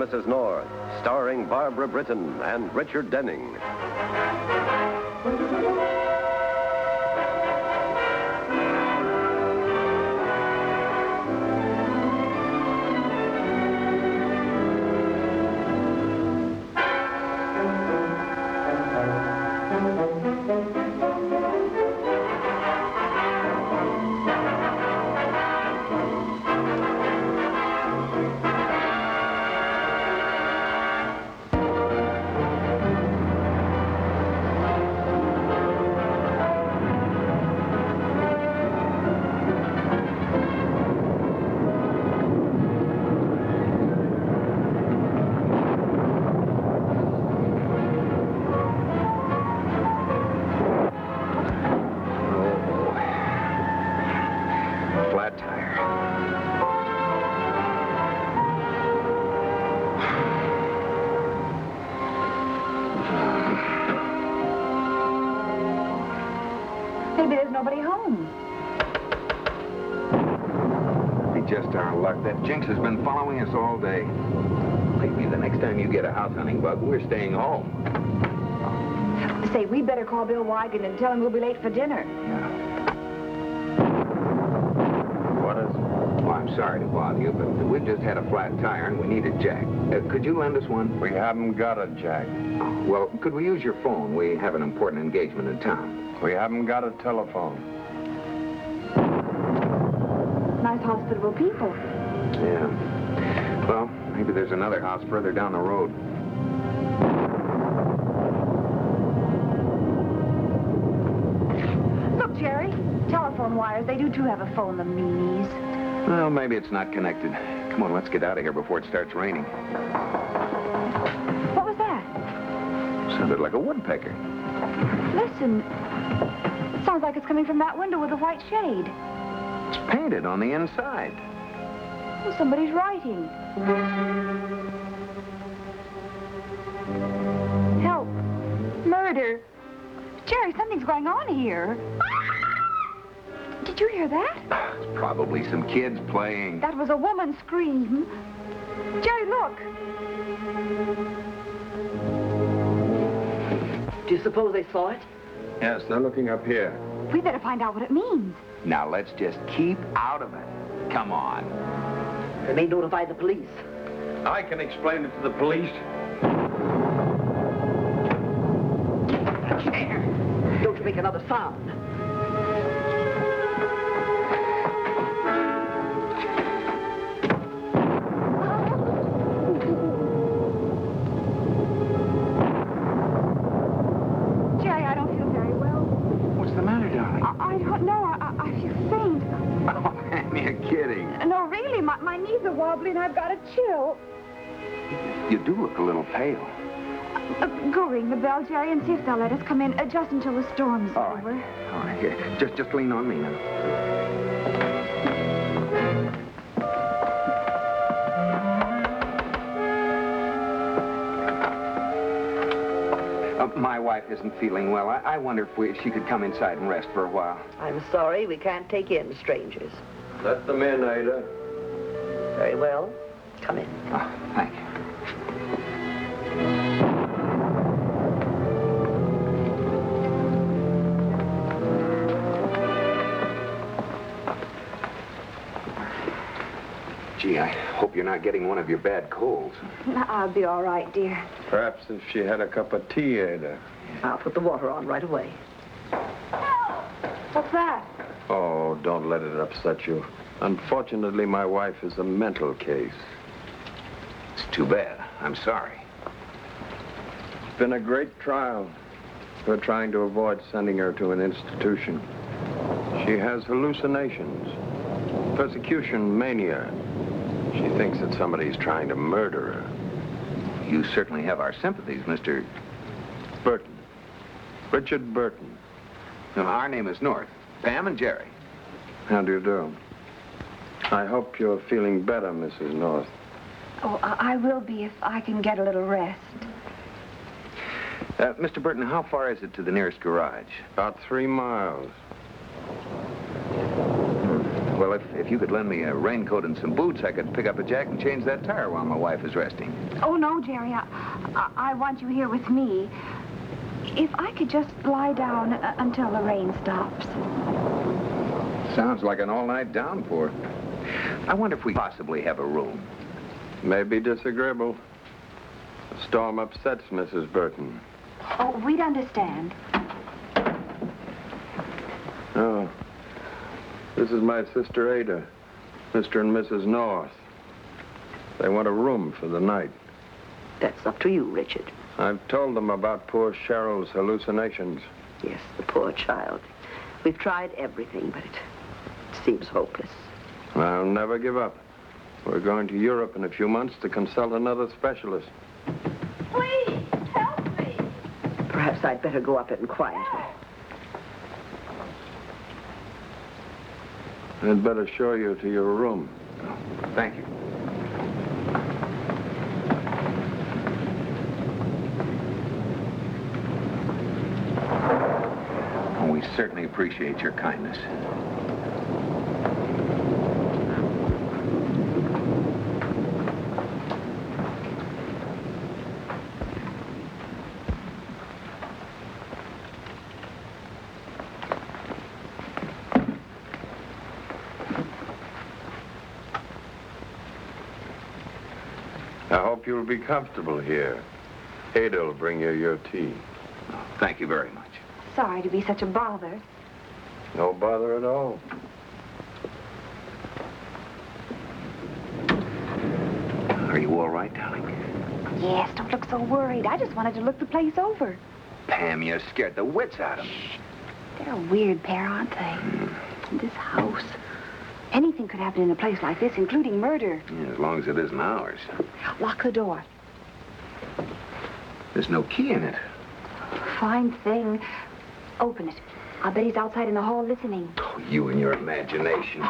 and Mrs. North, starring Barbara Britton and Richard Denning. Nobody home. It's just our luck. That Jinx has been following us all day. Maybe the next time you get a house hunting bug, we're staying home. Say, we better call Bill Wigan and tell him we'll be late for dinner. Yeah. What is it? Well, I'm sorry to bother you, but we've just had a flat tire and we need a jack. Could you lend us one? We haven't got a jack. Oh, well, could we use your phone? We have an important engagement in town. We haven't got a telephone. Nice, hospitable people. Yeah. Well, maybe there's another house further down the road. Look, Jerry, telephone wires. They do, too, have a phone, the meanies. Well, maybe it's not connected. Come on, let's get out of here before it starts raining. What was that? Sounded like a woodpecker. Listen. Sounds like it's coming from that window with a white shade. It's painted on the inside. Well, somebody's writing. Help. Murder. Jerry, something's going on here. Did you hear that? It's probably some kids playing. That was a woman's scream. Jerry, look. Do you suppose they saw it? Yes, they're looking up here. We better find out what it means. Now, let's just keep out of it. Come on. They may notify the police. I can explain it to the police. Don't you make another sound. I don't know. I feel faint. Oh, man, you're kidding. No, really, my knees are wobbly and I've got a chill. You do look a little pale. Go ring the bell, Jerry, and see if they'll let us come in just until the storm's over. All right, here. Just lean on me now. My wife isn't feeling well. I wonder if she could come inside and rest for a while. I'm sorry, we can't take in strangers. Let them in, Ada. Very well. Come in. Oh, thank you. Gee, I hope you're not getting one of your bad colds. I'll be all right, dear. Perhaps if she had a cup of tea, Ada. I'll put the water on right away. What's that? Oh, don't let it upset you. Unfortunately, my wife is a mental case. It's too bad. I'm sorry. It's been a great trial. We're trying to avoid sending her to an institution. She has hallucinations, persecution mania. She thinks that somebody's trying to murder her. You certainly have our sympathies, Mr. Burton. Richard Burton. No, our name is North. Pam and Jerry. How do you do? I hope you're feeling better, Mrs. North. Oh, I will be if I can get a little rest. Mr. Burton, how far is it to the nearest garage? About 3 miles. Well, if you could lend me a raincoat and some boots, I could pick up a jack and change that tire while my wife is resting. Oh, no, Jerry. I want you here with me. If I could just lie down until the rain stops. Sounds like an all-night downpour. I wonder if we possibly have a room. Maybe disagreeable. The storm upsets Mrs. Britton. Oh, we'd understand. Oh, this is my sister Ada, Mr. and Mrs. North. They want a room for the night. That's up to you, Richard. I've told them about poor Cheryl's hallucinations. Yes, the poor child. We've tried everything, but it seems hopeless. I'll never give up. We're going to Europe in a few months to consult another specialist. Please, help me. Perhaps I'd better go up and quiet her. I'd better show you to your room. Thank you. Oh, we certainly appreciate your kindness. I hope you'll be comfortable here. Ada will bring you your tea. Thank you very much. Sorry to be such a bother. No bother at all. Are you all right, darling? Yes, don't look so worried. I just wanted to look the place over. Pam, you scared the wits out of me. They're a weird pair, aren't they? This house. Anything could happen in a place like this, including murder. Yeah, as long as it isn't ours. Lock the door. There's no key in it. Fine thing. Open it. I'll bet he's outside in the hall listening. Oh, you and your imagination.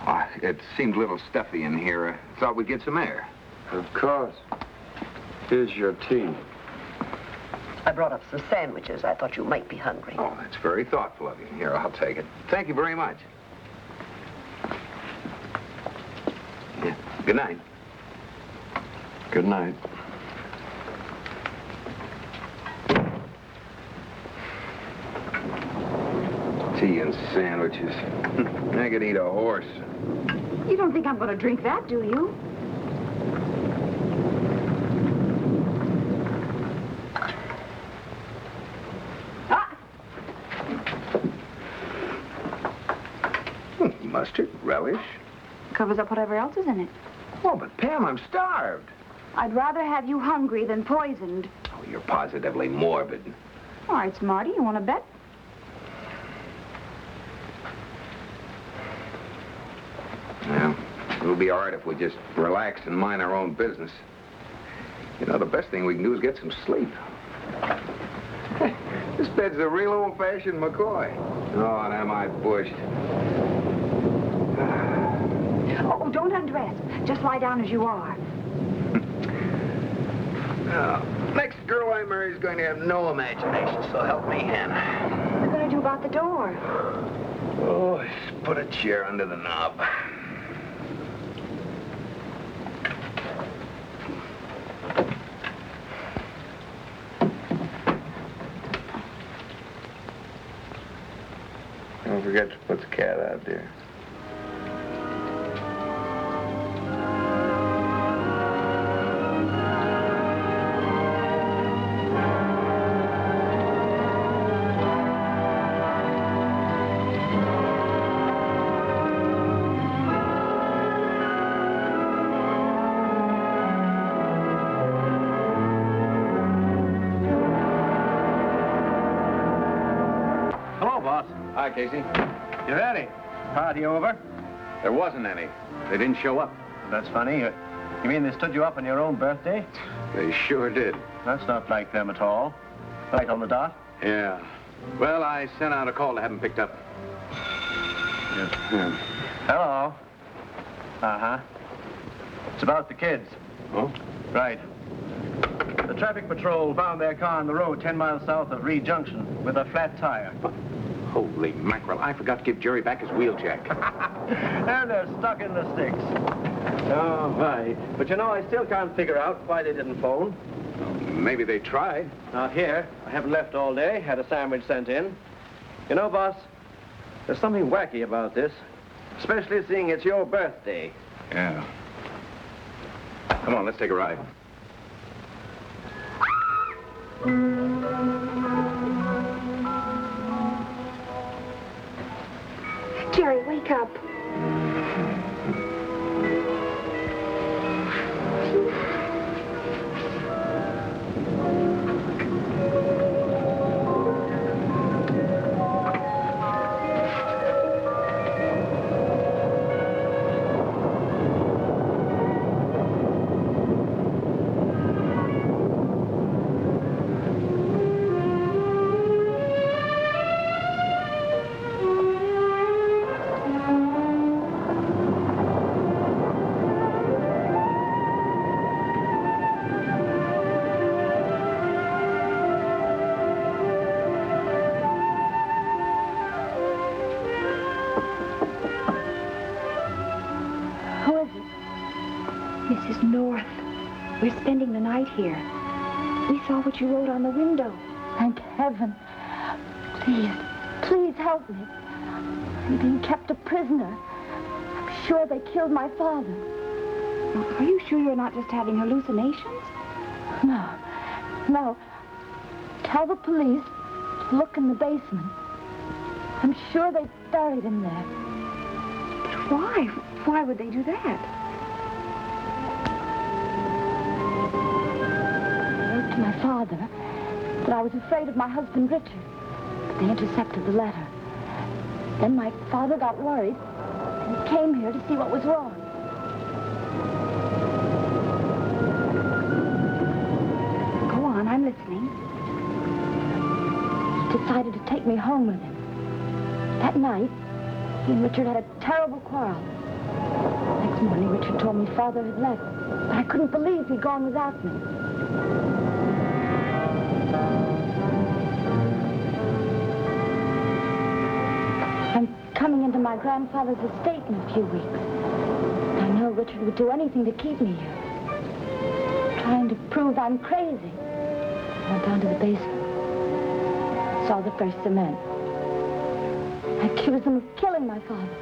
Oh, it seemed a little stuffy in here. Thought we'd get some air. Of course. Here's your tea. I brought up some sandwiches. I thought you might be hungry. Oh, that's very thoughtful of you. Here, I'll take it. Thank you very much. Yeah. Good night. Good night. Tea and sandwiches. I could eat a horse. You don't think I'm going to drink that, do you? Mustard, relish. Covers up whatever else is in it. Oh, but Pam, I'm starved. I'd rather have you hungry than poisoned. Oh, you're positively morbid. All right, Smarty, you want to bet? Well, it'll be all right if we just relax and mind our own business. You know, the best thing we can do is get some sleep. This bed's a real old-fashioned McCoy. Oh, and am I bushed. Oh, don't undress. Just lie down as you are. Next girl I marry is going to have no imagination, so help me, Hen. What are you going to do about the door? Oh, just put a chair under the knob. Don't forget to put the cat out there. Hi, Casey. You ready? Party over? There wasn't any. They didn't show up. That's funny. You mean they stood you up on your own birthday? They sure did. That's not like them at all. Right on the dot. Yeah. Well, I sent out a call to have them picked up. Yeah. Hello. Uh-huh. It's about the kids. Oh? Right. The traffic patrol found their car on the road 10 miles south of Reed Junction with a flat tire. Holy mackerel, I forgot to give Jerry back his wheel jack. And they're stuck in the sticks. Oh, my. But you know, I still can't figure out why they didn't phone. Maybe they tried. Not here. I haven't left all day. Had a sandwich sent in. You know, boss, there's something wacky about this. Especially seeing it's your birthday. Yeah. Come on, let's take a ride. Jerry, wake up. We're spending the night here. We saw what you wrote on the window. Thank heaven. Please, please help me. I'm being kept a prisoner. I'm sure they killed my father. Are you sure you're not just having hallucinations? No. Tell the police to look in the basement. I'm sure they buried him there. But why? Why would they do that? My father, but I was afraid of my husband, Richard. But they intercepted the letter. Then my father got worried, and he came here to see what was wrong. Go on, I'm listening. He decided to take me home with him. That night, he and Richard had a terrible quarrel. Next morning, Richard told me father had left, but I couldn't believe he'd gone without me. I'm coming into my grandfather's estate in a few weeks. I know Richard would do anything to keep me here. Trying to prove I'm crazy. I went down to the basement. Saw the fresh cement. I accused them of killing my father.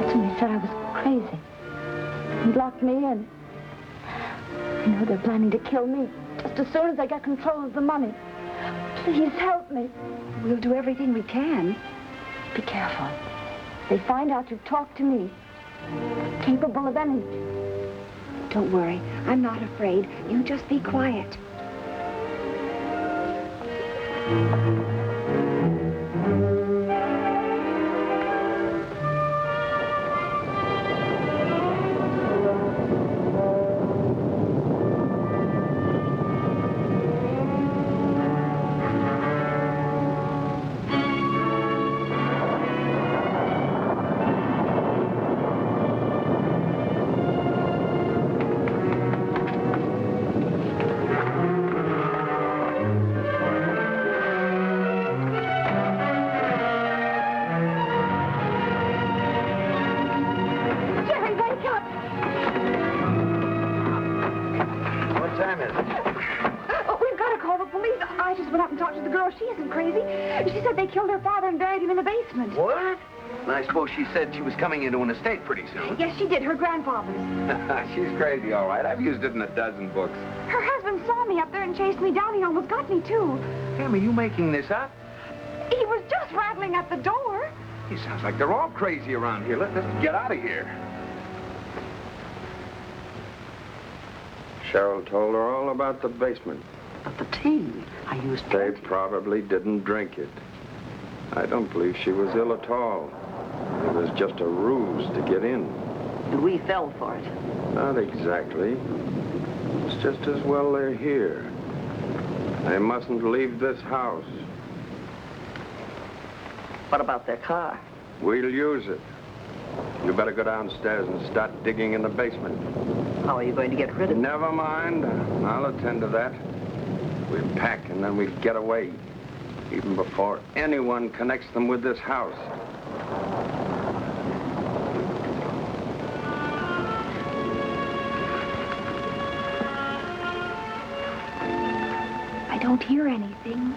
That's when they said I was crazy. And locked me in. I know they're planning to kill me just as soon as they get control of the money. Please help me. We'll do everything we can. Be careful. They find out you've talked to me. Capable of anything. Don't worry. I'm not afraid. You just be quiet. Killed her father and buried him in the basement. What? And I suppose she said she was coming into an estate pretty soon. Yes, she did. Her grandfather's. She's crazy, all right. I've used it in a dozen books. Her husband saw me up there and chased me down. He almost got me, too. Pam, are you making this up? He was just rattling at the door. It sounds like they're all crazy around here. Let's get out of here. Cheryl told her all about the basement. But the tea, I used They plenty. probably didn't drink it. I don't believe she was ill at all. It was just a ruse to get in. And we fell for it. Not exactly. It's just as well they're here. They mustn't leave this house. What about their car? We'll use it. You better go downstairs and start digging in the basement. How are you going to get rid of it? Never mind. I'll attend to that. We'll pack and then we'll get away. even before anyone connects them with this house. I don't hear anything.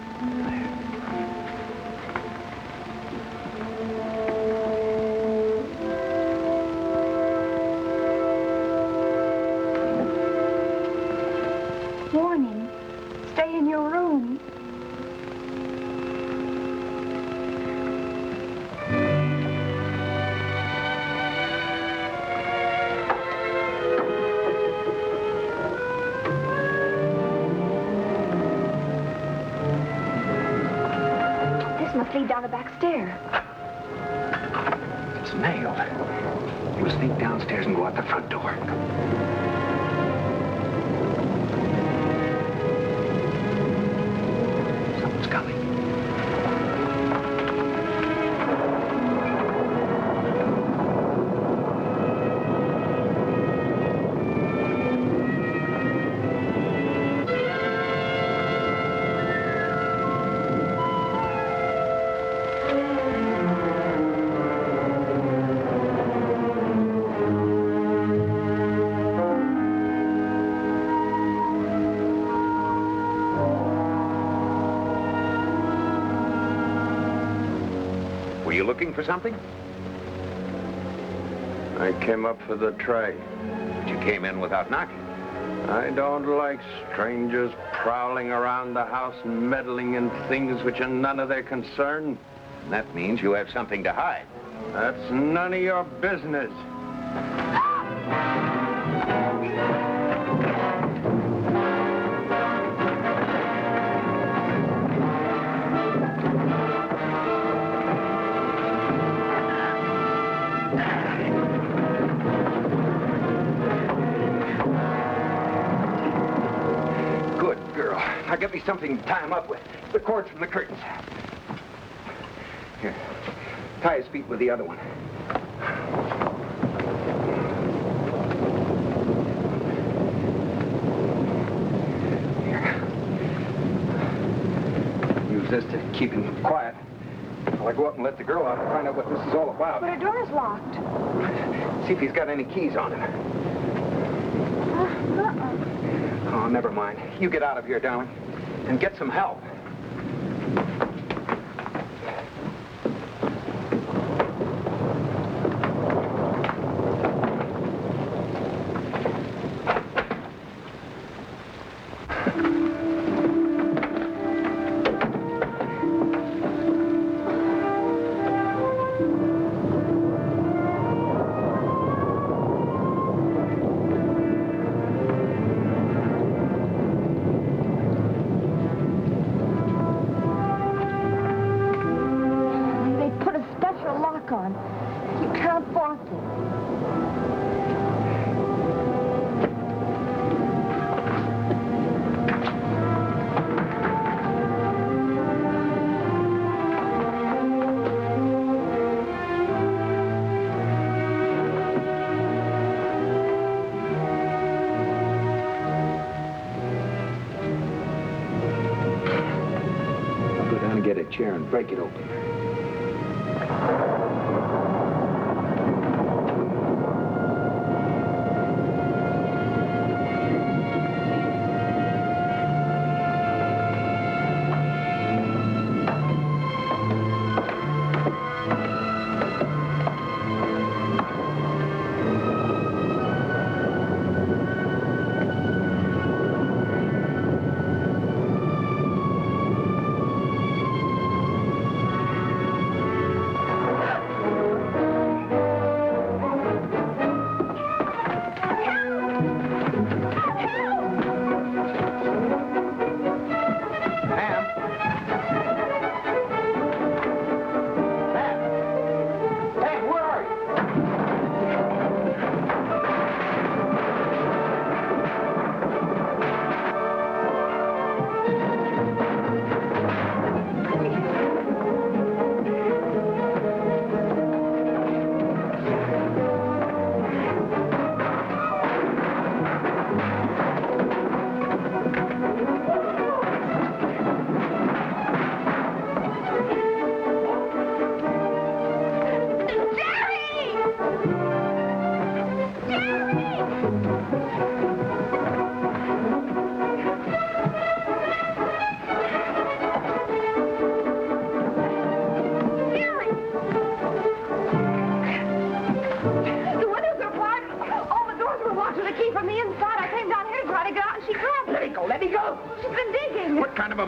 Warning. Stay in your room. This must lead down the back stair. It's nailed. We'll sneak downstairs and go out the front door. Someone's coming. Were you looking for something? I came up for the tray. But you came in without knocking. I don't like strangers prowling around the house and meddling in things which are none of their concern. And that means you have something to hide. That's none of your business. Good girl. Now get me something to tie him up with. The cords from the curtains. Here. Tie his feet with the other one. Here. Use this to keep him quiet. While I go up and let the girl out and find out what this is all about. But our door is locked. See if he's got any keys on him. Oh, never mind. You get out of here, darling, and get some help. On. You can't force it. I'll go down and get a chair and break it open.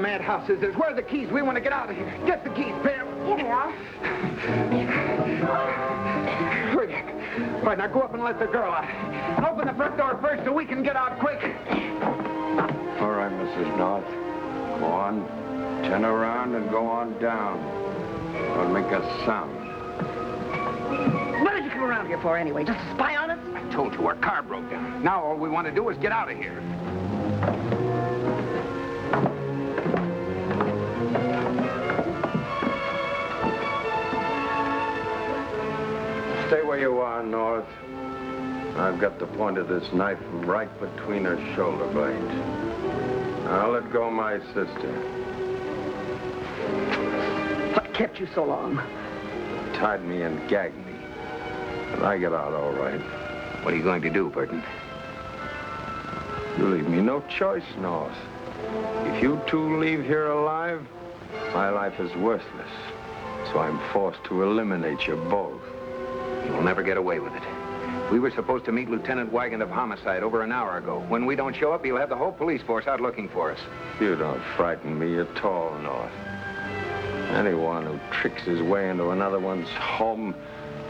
madhouse is this? Where are the keys? We want to get out of here. Get the keys, Pam. Here they are. Hurry. All right, now go up and let the girl out. And open the front door first so we can get out quick. All right, Mrs. North. Go on. Turn around and go on down. Don't make a sound. What did you come around here for anyway? Just to spy on us? I told you our car broke down. Now all we want to do is get out of here. Stay where you are, North. I've got the point of this knife right between her shoulder blades. I'll let go my sister. What kept you so long? Tied me and gagged me. But I get out all right. What are you going to do, Britton? You leave me no choice, North. If you two leave here alive, my life is worthless. So I'm forced to eliminate you both. You will never get away with it. We were supposed to meet Lieutenant Wagant of Homicide over an hour ago. When we don't show up, he'll have the whole police force out looking for us. You don't frighten me at all, North. Anyone who tricks his way into another one's home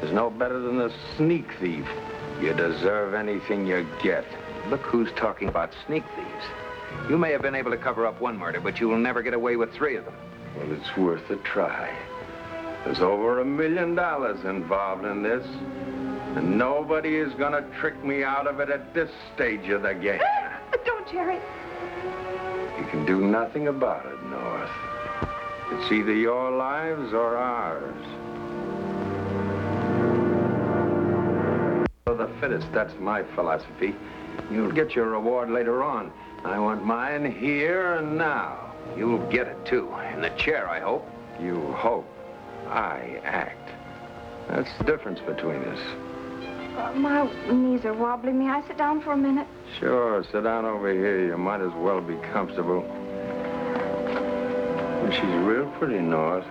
is no better than a sneak thief. You deserve anything you get. Look who's talking about sneak thieves. You may have been able to cover up one murder, but you will never get away with 3 of them. Well, it's worth a try. There's over $1 million involved in this, and nobody is gonna trick me out of it at this stage of the game. Don't, Jerry. You can do nothing about it, North. It's either your lives or ours. For the fittest, that's my philosophy. You'll get your reward later on. I want mine here and now. You'll get it, too. In the chair, I hope. You hope. I act. That's the difference between us. My knees are wobbling. May I sit down for a minute? Sure, sit down over here. You might as well be comfortable. Well, she's real pretty, North.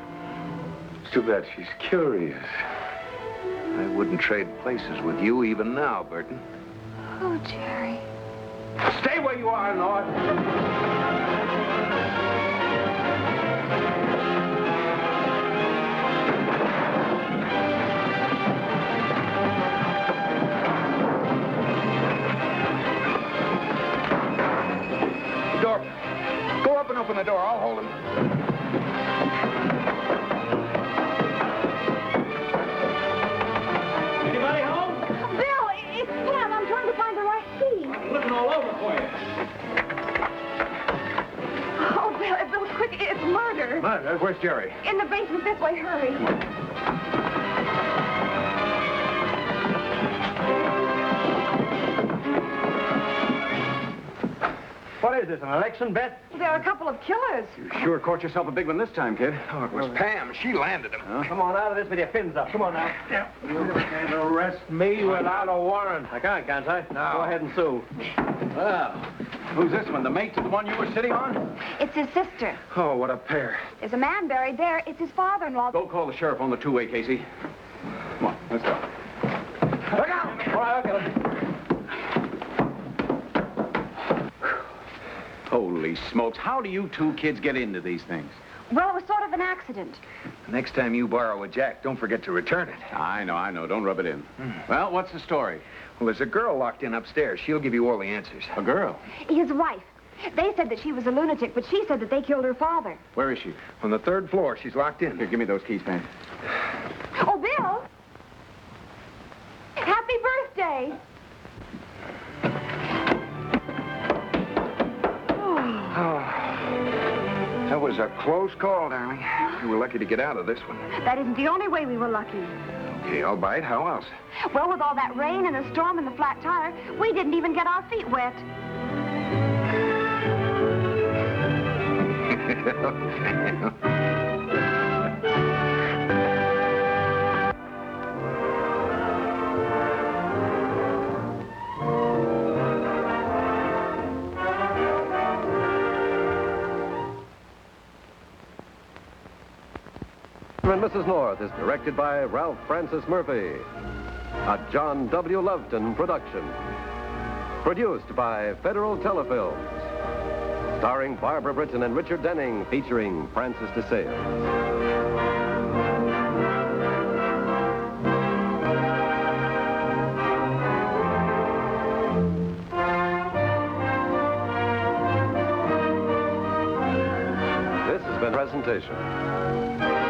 It's too bad she's curious. I wouldn't trade places with you even now, Britton. Oh, Jerry. Stay where you are, North. Door. Go up and open the door. I'll hold him. Anybody home? Bill, it's Pam. I'm trying to find the right key. I'm looking all over for you. Oh, Bill, quick. It's murder. Murder? Where's Jerry? In the basement this way. Hurry. What is this, an election bet? There are a couple of killers. You sure caught yourself a big one this time, kid. Oh, it was Pam. She landed him. Come on out of this with your fins up. Come on now. You can't arrest me without a warrant. I can't I? No. Go ahead and sue. Well, who's this one? The mate to the one you were sitting on? It's his sister. Oh, what a pair. There's a man buried there. It's his father-in-law. Go call the sheriff on the two-way, Casey. Come on, let's go. Look out! All right, I'll get him. Holy smokes, how do you two kids get into these things? Well, it was sort of an accident. Next time you borrow a jack, don't forget to return it. I know. Don't rub it in. Well, what's the story? Well, there's a girl locked in upstairs. She'll give you all the answers. A girl. His wife. They said that she was a lunatic, but she said that they killed her father. Where is she? On the 3rd floor. She's locked in. Here, give me those keys, man. Oh, Bill! Happy birthday! That was a close call, darling. You were lucky to get out of this one. That isn't the only way we were lucky. Okay, I'll bite. How else? Well, with all that rain and the storm and the flat tire, we didn't even get our feet wet. And Mrs. North is directed by Ralph Francis Murphy. A John W. Loveton production. Produced by Federal Telefilms. Starring Barbara Britton and Richard Denning, featuring Francis DeSales. This has been a presentation